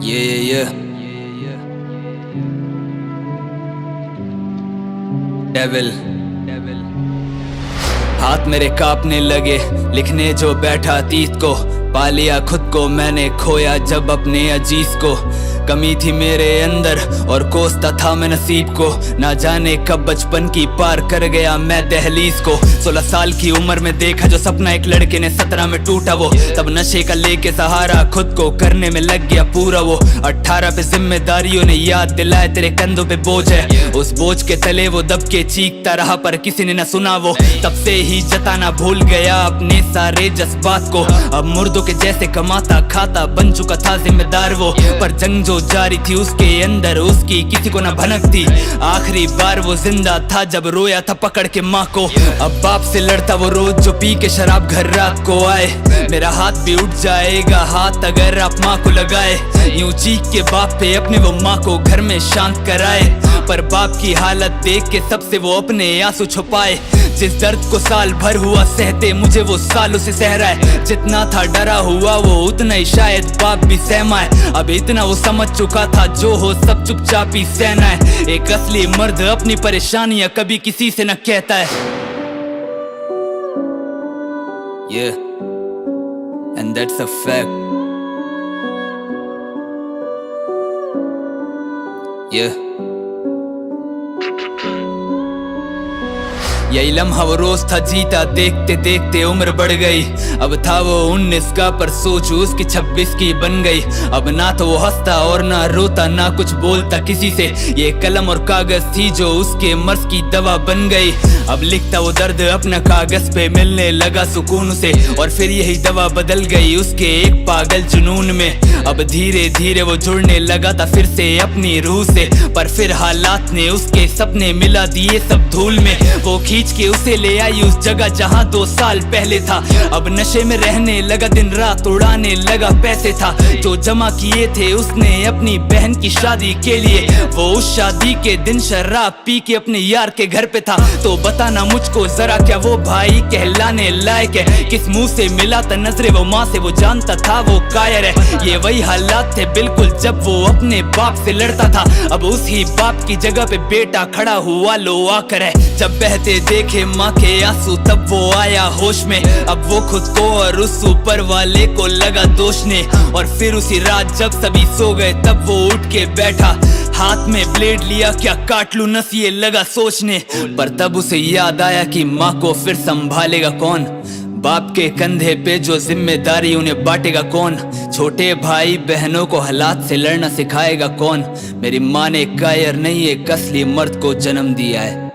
Yeah. Devil. हाथ मेरे कांपने लगे, लिखने जो बैठा अतीत को। पा लिया खुद को मैंने, खोया जब अपने अजीज को। कमी थी मेरे अंदर और कोसता था मैं नसीब को। ना जाने कब बचपन की पार कर गया मैं दहलीज को। 16 साल की उम्र में देखा जो सपना एक लड़के ने, 17 में टूटा वो। तब नशे का लेके सहारा खुद को करने में लग गया पूरा वो। 18 पे जिम्मेदारियों ने याद दिलाए तेरे कंधों पे बोझ है। उस बोझ के तले वो दब के चीखता रहा पर किसी ने न सुना वो। तब से ही जताना भूल गया अपने सारे जज्बात को। अब मुर्दों के जैसे कमाता खाता बन चुका था जिम्मेदार वो। पर जंग जो जारी थी उसके अंदर उसकी किसी को न भनक थी। आखिरी बार वो जिंदा था जब रोया था पकड़ के माँ को। अब बाप से लड़ता वो रोज जो पी के शराब घर रात को आए। मेरा हाथ भी उठ जाएगा हाथ अगर आप माँ को लगाए। यूं चीख के बाप पे अपने वो माँ को घर में शांत कराए। पर बाप की हालत देख के सबसे वो अपने आंसू छुपाए। जिस दर्द को साल भर हुआ सहते मुझे वो सालों से सह रहा है। जितना था डरा हुआ वो उतना ही शायद बाप भी सहमा है। अब इतना वो समझ चुका था जो हो सब चुपचाप ही सहना है। एक असली मर्द अपनी परेशानियां कभी किसी से न कहता है। Yeah, and that's a fact. Yeah. यही लम्हा वो रोज था जीता, देखते देखते उम्र बढ़ गई। अब था वो 19 का पर सोच उसकी 26 की बन गई। अब ना तो वो हंसता और ना रोता, ना कुछ बोलता किसी से। ये कलम और कागज थी जो उसके मर्ज की दवा बन गई। अब लिखता वो दर्द अपना कागज पे, मिलने लगा सुकून से। और फिर यही दवा बदल गई उसके एक पागल जुनून में। अब धीरे धीरे वो जुड़ने लगा था फिर से अपनी रूह से। पर फिर हालात ने उसके सपने मिला दिए सब धूल में। वो खींच के उसे ले आई उस जगह जहां 2 साल पहले था। अब नशे में रहने लगा, दिन रात उड़ाने लगा पैसे था जो जमा किए थे उसने अपनी बहन की शादी के लिए। वो उस शादी के दिन शराब पी के अपने यार के घर पे था। तो बताना मुझको जरा क्या वो भाई कहलाने लायक है? किस मुंह से मिला था नजरे वो माँ से, वो जानता था वो कायर है। ये वही हालात थे बिल्कुल जब वो अपने बाप से लड़ता था। अब उसी बाप की जगह पे बेटा खड़ा हुआ लो आकर है। जब बहते देखे माँ के आंसू तब वो आया होश में। अब वो खुद को और उस ऊपर वाले को लगा दोषने। और फिर उसी रात जब सभी सो गए तब वो उठ के बैठा, हाथ में ब्लेड लिया क्या काट लूं नस ये लगा सोचने। पर तब उसे याद आया कि माँ को फिर संभालेगा कौन? बाप के कंधे पे जो जिम्मेदारी उन्हें बांटेगा कौन? छोटे भाई बहनों को हालात से लड़ना सिखाएगा कौन? मेरी माँ ने कायर नहीं एक असली मर्द को जन्म दिया है।